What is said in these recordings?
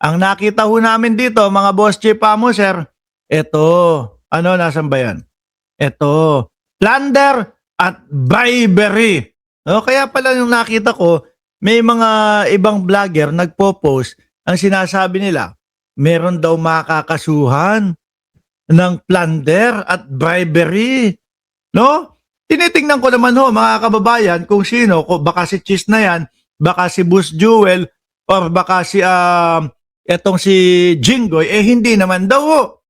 Ang nakita ho namin dito, mga boss chief mo, sir, eto, nasan ba yan? Eto, plunder at bribery. No, kaya pala yung nakita ko, may mga ibang vlogger nagpo-post, ang sinasabi nila, meron daw makakasuhan ng plunder at bribery. No? Tinitingnan ko naman ho, mga kababayan, kung sino, baka si Cheese na yan, baka si Boss Jewel, or baka si, etong si Jinggoy, hindi naman daw ho.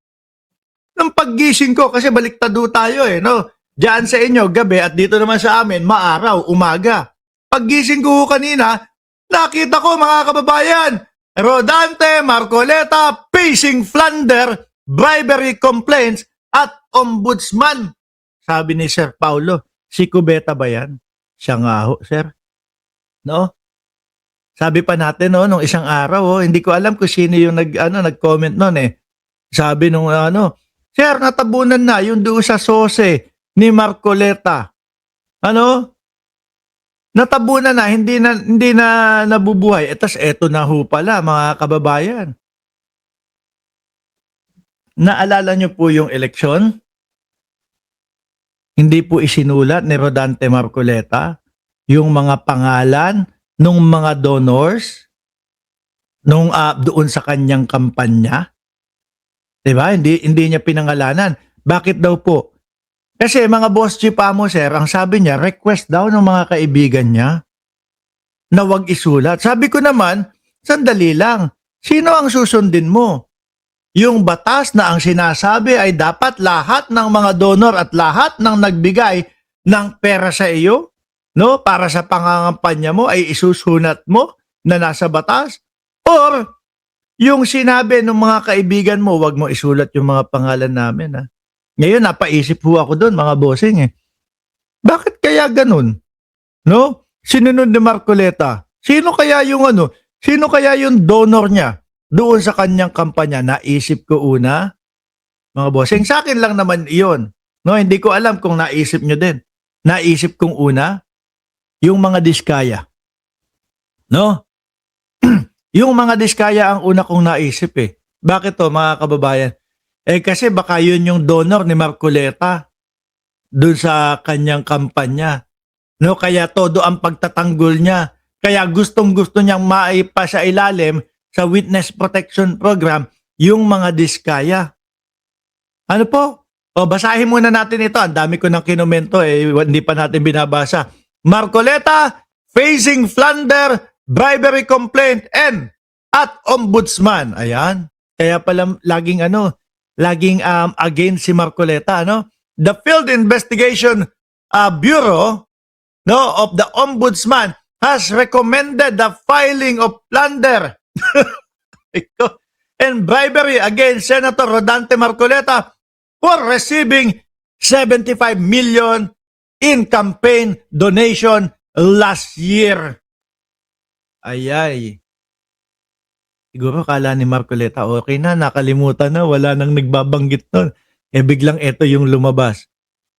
Nang paggising ko, kasi baliktad ho tayo no? Diyan sa inyo, gabi, at dito naman sa amin, maaraw, umaga. Paggising ko kanina, nakita ko mga kababayan, Rodante Marcoleta facing plunder, bribery complaints at ombudsman. Sabi ni Sir Paulo, si Cubeta ba yan? Siya nga ho, sir. No? Sabi pa natin nung isang araw, hindi ko alam kung sino yung nag-comment noon Sabi nung sir, natabunan na yung doon sa sose ni Marcoleta. Natabunan na, hindi na nabubuhay. Tas eto na ho pala, mga kababayan. Naalala nyo po yung eleksyon? Hindi po isinulat ni Rodante Marcoleta yung mga pangalan ng mga donors nung doon sa kanyang kampanya. 'Di ba? Hindi niya pinangalanan. Bakit daw po? Kasi mga boss chief mo, sir, ang sabi niya, request daw ng mga kaibigan niya na wag isulat. Sabi ko naman, sandali lang. Sino ang susundin mo? Yung batas na ang sinasabi ay dapat lahat ng mga donor at lahat ng nagbigay ng pera sa iyo, no, para sa pangangampanya mo ay isusunat mo na nasa batas? Or yung sinabi ng mga kaibigan mo, wag mo isulat yung mga pangalan namin Ngayon, napaisip po ako doon, mga bossing Bakit kaya ganun? No? Sinunod ni Marcoleta. Sino kaya yung donor niya doon sa kanyang kampanya? Naisip ko una, mga bossing, sa akin lang naman iyon. No, hindi ko alam kung naisip nyo din. Naisip kong una, yung mga diskaya. No? Yung mga diskaya ang una kong naisip Bakit to, mga kababayan? Kasi baka yun yung donor ni Marcoleta doon sa kanyang kampanya. No, kaya todo ang pagtatanggol niya. Kaya gustong-gusto niyang maipa sa ilalim sa Witness Protection Program yung mga diskaya. Ano po? Basahin muna natin ito. Ang dami ko nang kinomento hindi pa natin binabasa. Marcoleta facing plunder, bribery complaint at ombudsman. Ayan. Kaya pala laging against si Marcoleta, The Field Investigation Bureau of the Ombudsman has recommended the filing of plunder and bribery against Senator Rodante Marcoleta for receiving 75 million in campaign donation last year. Ayay. Siguro kala ni Marcoleta, okay na, nakalimutan na, wala nang nagbabanggit nun. Biglang ito yung lumabas.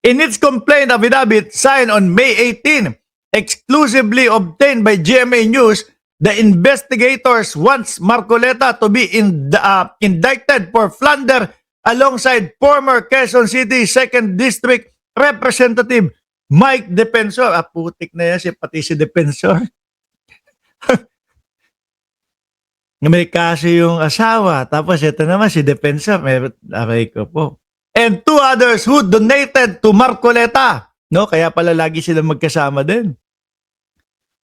In its complaint affidavit signed on May 18, exclusively obtained by GMA News, the investigators wants Marcoleta to be indicted for plunder alongside former Quezon City 2nd District Representative Mike Defensor. Putik na yan, pati si Defensor. May kaso yung asawa. Tapos ito naman si Defensor. Aray ko po. And two others who donated to Marcoleta. No? Kaya pala lagi sila magkasama din.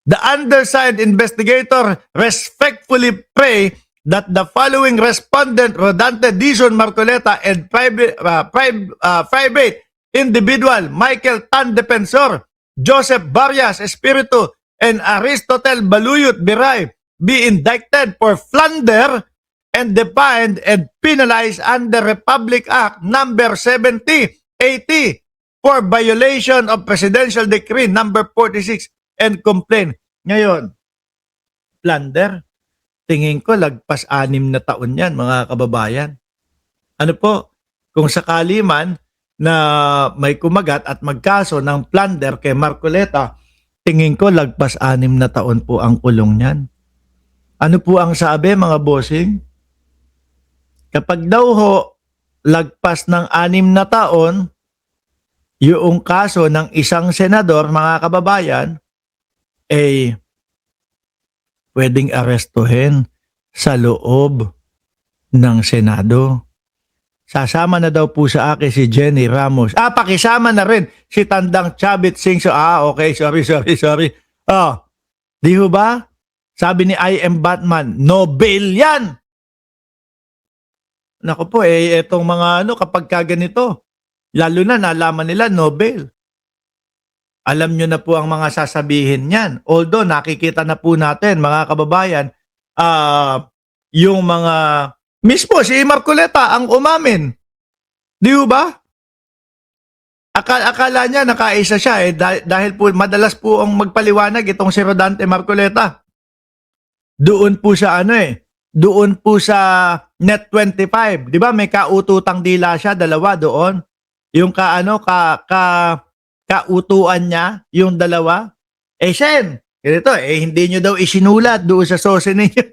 The undersigned investigator respectfully pray that the following respondent, Rodante Dizon Marcoleta and private individual, Michael Tan Defensor, Joseph Barrias Espiritu, and Aristotel Baluyot Biray, be indicted for plunder and defined and penalized under Republic Act number 7080 for violation of Presidential Decree number 46 and complaint. Ngayon, plunder, tingin ko lagpas 6 na taon yan, mga kababayan. Ano po, kung sakali man na may kumagat at magkaso ng plunder kay Marcoleta, tingin ko lagpas 6 na taon po ang kulong niyan. Ano po ang sabi, mga bossing? Kapag daw ho, lagpas ng 6 na taon, yung kaso ng isang senador, mga kababayan, ay pwedeng arestuhin sa loob ng Senado. Sasama na daw po sa akin si Jenny Ramos. Pakisama na rin si Tandang Chavit Singso. Okay, sorry. Di ho ba? Sabi ni I am Batman, no bail yan! Naku po, etong mga kapag kaganito, lalo na nalaman nila no bail. Alam nyo na po ang mga sasabihin niyan. Although nakikita na po natin, mga kababayan, yung mga, mismo si Marcoleta ang umamin. Di ba? Akala niya nakaisa siya dahil po madalas po ang magpaliwanag itong si Rodante Marcoleta. Doon po sa doon po sa Net 25. Di ba may kaututang dila siya, dalawa doon. Yung kautuan niya, yung dalawa. Sen, ganito, hindi nyo daw isinulat doon sa sose ninyo.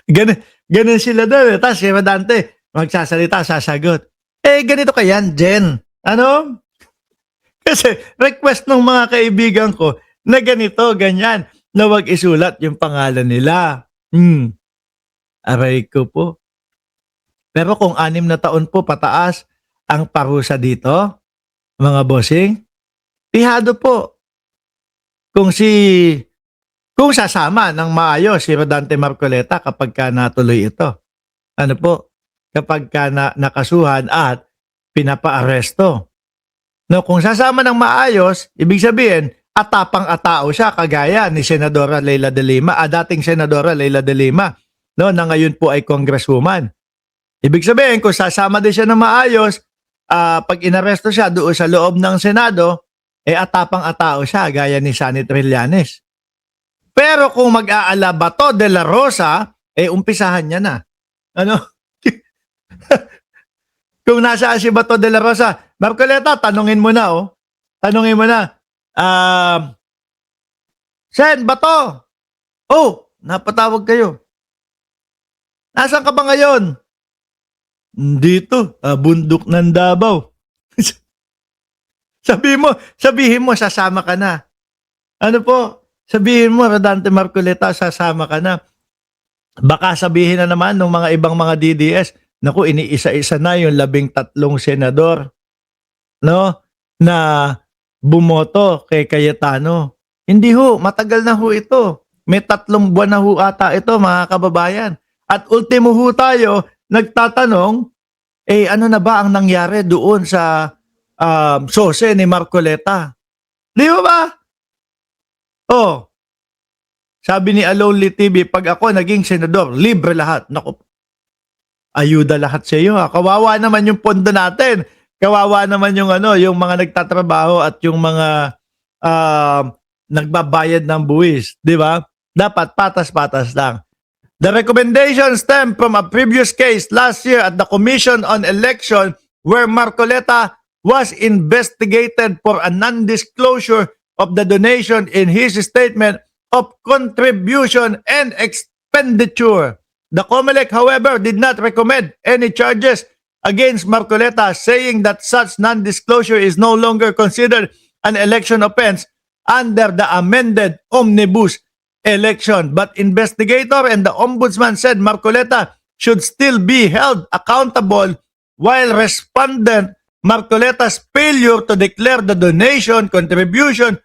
Ganun sila doon. Tapos si Rodante, magsasalita, sasagot. Ganito kayan, Jen. Kasi request ng mga kaibigan ko na ganito, ganyan, na wag isulat yung pangalan nila. Aray ko po. Pero kung 6 na taon po pataas ang parusa dito, mga bossing, pihado po. Kung sasama ng maayos si Rodante Marcoleta kapag ka natuloy ito. Kapag ka nakasuhan at pinapaaresto. Kung sasama ng maayos, ibig sabihin, atapang-atao siya kagaya ni Senadora Leila de Lima, dating Senadora Leila de Lima, na ngayon po ay congresswoman. Ibig sabihin, kung sasama din siya ng maayos, pag inaresto siya doon sa loob ng Senado, atapang-atao siya gaya ni Sunny Trillanes. Pero kung mag-aala Bato de la Rosa, umpisahan niya na. Kung nasaan si Bato de la Rosa, Marcoleta, tanungin mo na, Tanungin mo na. Sen, Bato! Napatawag kayo. Nasaan ka ba ngayon? Dito, bundok ng Davao. Sabihin mo, sasama ka na. Sabihin mo, Rodante Marcoleta, sasama ka na. Baka sabihin na naman ng mga ibang mga DDS, naku, iniisa-isa na yung 13 senador, na bumoto kay Cayetano. Hindi ho, matagal na ho ito. May 3 buwan na ho ata ito, mga kababayan. At ultimo ho tayo, nagtatanong, ano na ba ang nangyari doon sa sose ni Marcoleta? Di ba? Sabi ni Alonly TV, pag ako naging senador, libre lahat. Naku, ayuda lahat sa iyo. Kawawa naman yung pondo natin. Kawawa naman yung yung mga nagtatrabaho at yung mga nagbabayad ng buwis, di ba? Dapat patas-patas lang. The recommendation stemmed from a previous case last year at the Commission on Election where Marcoleta was investigated for a non-disclosure of the donation in his statement of contribution and expenditure. The COMELEC, however, did not recommend any charges against Marcoleta, saying that such non-disclosure is no longer considered an election offense under the amended Omnibus election. But investigator and the ombudsman said Marcoleta should still be held accountable while respondent Marcoleta's failure to declare the donation contribution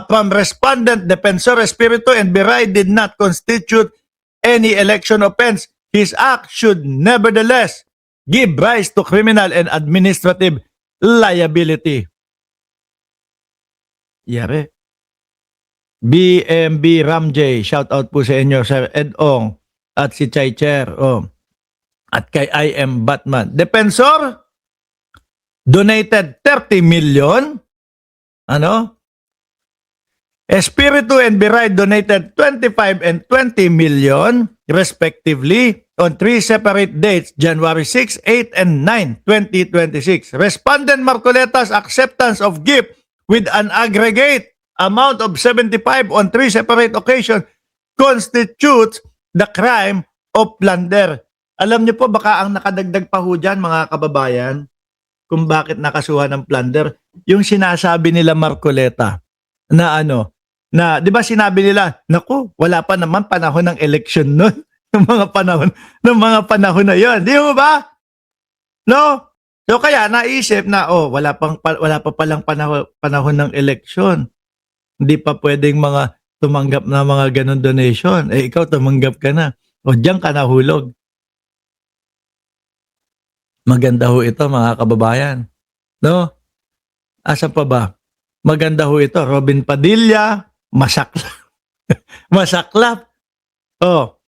from respondent Defensor Espiritu and Biray did not constitute any election offense. His act should nevertheless give rise to criminal and administrative liability. Yari. BMB Ramjay, shout out po sa inyo, Sir Edong at si Chay Cher. At kay I am Batman. Defensor donated 30 million. Espiritu and Biray donated 25 and 20 million respectively on 3 separate dates, January 6, 8, and 9, 2026. Respondent Marcoleta's acceptance of gift with an aggregate amount of 75 on 3 separate occasions constitutes the crime of plunder. Alam niyo po, baka ang nakadagdag pa ho dyan, mga kababayan, kung bakit nakasuhan ng plunder, yung sinasabi nila Marcoleta na na 'di ba sinabi nila, naku, wala pa naman panahon ng eleksyon noon, ng mga panahon na 'yon. Di mo ba? No? So kaya naisip na wala pa palang panahon ng eleksyon. Hindi pa pwedeng mga tumanggap na mga ganun donation. Eh ikaw tumanggap ka na. O diyan ka nahulog. Maganda ho ito, mga kababayan. No? Asa pa ba? Maganda ho ito. Robin Padilla, masaklap. Masaklap. Oh,